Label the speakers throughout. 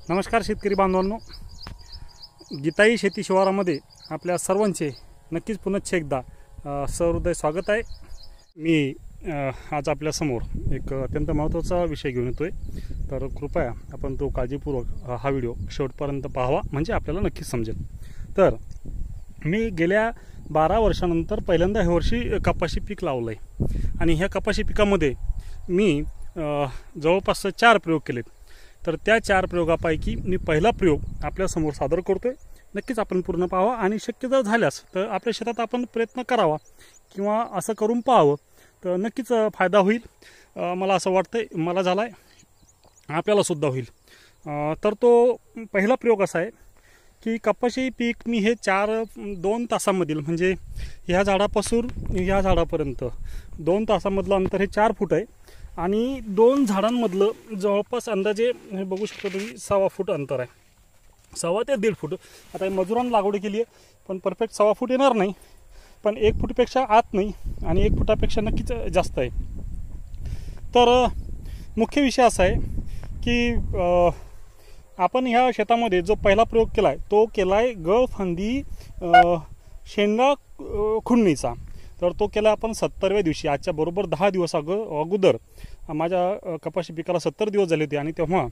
Speaker 1: नमस्कार शेतकरी बांधवांनो, गीताई शेती शिवारामध्ये आपल्या सर्वांचे नक्कीच पुनश्च एकदा सहृदय स्वागत आहे। मी आज आपल्यासमोर एक अत्यंत महत्त्वाचा विषय घेऊन येतोय, तर कृपया आपण तो काळजीपूर्वक हा व्हिडिओ शेवटपर्यंत पाहावा, म्हणजे आपल्याला नक्कीच समजेल। तर मी गेल्या 12 वर्षानंतर पहिल्यांदा ह्या वर्षी कपाशी पीक लावलं आहे आणि ह्या कपाशी पिकामध्ये मी जवळपास 4 प्रयोग केलेत। तर त्या 4 प्रयोगापैकी मी पहिला प्रयोग आपल्यासमोर सादर करतोय। नक्कीच आपण पूर्ण पाहावा आणि शक्य जर झाल्यास तर आपल्या शेतात आपण प्रयत्न करावा किंवा असं करून पाहावं, तर नक्कीच फायदा होईल। मला असं वाटतंय, मला झालाय, आपल्याला सुद्धा होईल। तर तो पहिला प्रयोग असा आहे की कपाशी पीक मी हे 2 तासामधील, म्हणजे ह्या झाडापासून ह्या झाडापर्यंत 2 तासामधलं अंतर हे 4 फूट आहे आणि 2 झाडांमधलं जवळपास अंदाजे हे बघू शकता तुम्ही 6 फूट अंतर आहे, 6 ते 1.5 फूट। आता मजुरांनी लागवड केली आहे, पण परफेक्ट 6 फूट येणार नाही, पण 1 फूटपेक्षा आत नाही आणि 1 फुटापेक्षा नक्कीच जास्त आहे। तर मुख्य विषय असा आहे की आपण ह्या शेतामध्ये जो पहिला प्रयोग केला आहे तो केला आहे गळफांदी शेंगा खुडणीचा। तर तो केला आपण 70व्या दिवशी, आजच्या बरोबर 10 दिवस अगोदर माझ्या कपाशी पिकाला 70 दिवस झाले होते आणि तेव्हा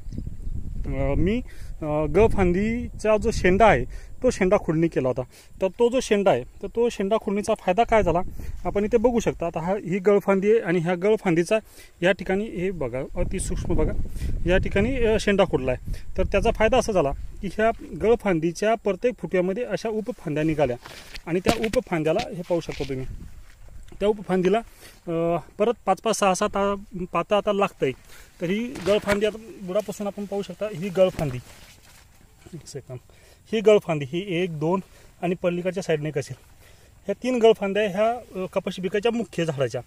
Speaker 1: मी गळफांदीचा जो शेंडा आहे तो शेंडा खुडणी केला होता। तर तो जो शेंडा आहे तर तो शेंडा खुडणीचा फायदा काय झाला आपण इथे बघू शकता। आता ही गळफांदी आहे आणि ह्या गळफांदीचा या ठिकाणी हे बघा, अति सूक्ष्म बघा, या ठिकाणी शेंडा खुडला आहे। तर त्याचा फायदा असा झाला की ह्या गळफांदीच्या प्रत्येक फुट्यामध्ये अशा उपफांद्या निघाल्या आणि त्या उपफांद्याला हे पाहू शकता तुम्ही, त्या उपफांदीला परत 5-5, 6-7 पातं आता लागतंय। तर ही गळफांदी आता बुडापासून आपण पाहू शकता, ही गळफांदी, एक सेकंद, ही गळफांदी ही 1, 2 आणि पलीकडच्या साईडने कशी, ह्या 3 गळफांद्या ह्या कपाशी पिकाच्या मुख्य झाडाच्या।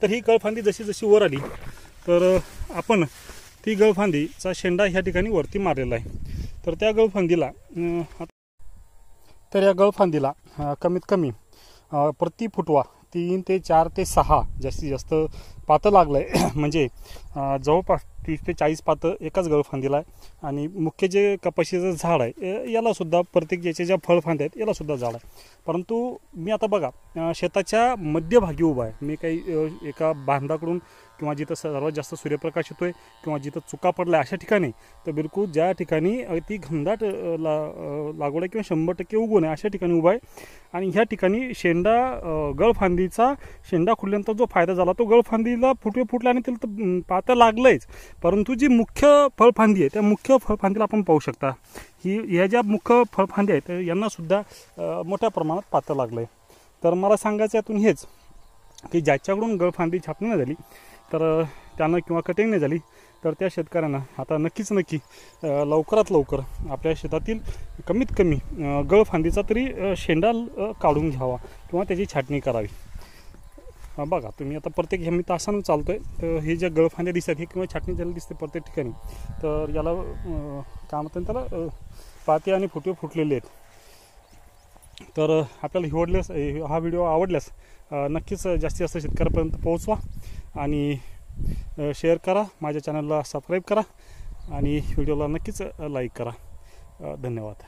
Speaker 1: तर ही गळफांदी जशी जशी वर आली तर आपण ती गळफांदीचा शेंडा ह्या ठिकाणी वरती मारलेला आहे। तर त्या गळफांदीला कमीत कमी प्रति फुटवा 3 ते 4 ते 6 जास्तीत जास्त पातं लागलंय, म्हणजे जवळपास 30 ते 40 पातं एकाच गळफांदीला आहे। आणि मुख्य जे कपाशीचं झाड आहे याला सुद्धा प्रत्येक याचे ज्या फळफांद्या आहेत याला सुद्धा झाड आहे। परंतु मी आता बघा शेताच्या मध्यभागी उभा आहे, मी काही एका बांधाकडून किंवा जिथं सर्वात जास्त सूर्यप्रकाश येतोय किंवा जिथं चुका पडल्या अशा ठिकाणी, तर बिलकुल ज्या ठिकाणी ती घनदाट लागवड आहे किंवा 100% उगवण आहे अशा ठिकाणी उभा आहे। आणि ह्या ठिकाणी शेंडा गळफांदीचा शेंडा खुडल्यानंतर जो फायदा झाला तो गळफांदीला फुटले आणि त्याला पातं लागलंच, परंतु जी मुख्य फळफांदी आहे त्या मुख्य फळफांदीला आपण पाहू शकता, ह्या ज्या मुख्य फळफांद्या आहेत यांना सुद्धा मोठ्या प्रमाणात पातं लागलंय। तर मला सांगायचं यातून हेच की ज्याच्याकडून गळफांदी छाटणी नाही झाली तर त्यानं किंवा कटिंग नाही झाली तर त्या शेतकऱ्यांना आता नक्की लवकरात लवकर आपल्या शेतातील कमीत कमी गळफांदीचा तरी शेंडा काढून घ्यावा किंवा त्याची छाटणी करावी। बघा तुम्ही आता प्रत्येक हे मी तासानं चालतोय, तर हे ज्या गळफांद्या दिसतात हे किंवा छाटणी झालेली दिसते प्रत्येक ठिकाणी, तर याला काय म्हणतात त्याला पाते आणि फुटे फुटलेले आहेत। तर आपल्याला हा व्हिडिओ आवडल्यास नक्कीच जास्तीत जास्त शेतकऱ्यापर्यंत पोहोचवा आणि शेअर करा, माझ्या चॅनलला सबस्क्राईब करा आणि व्हिडिओला नक्कीच लाईक करा। धन्यवाद।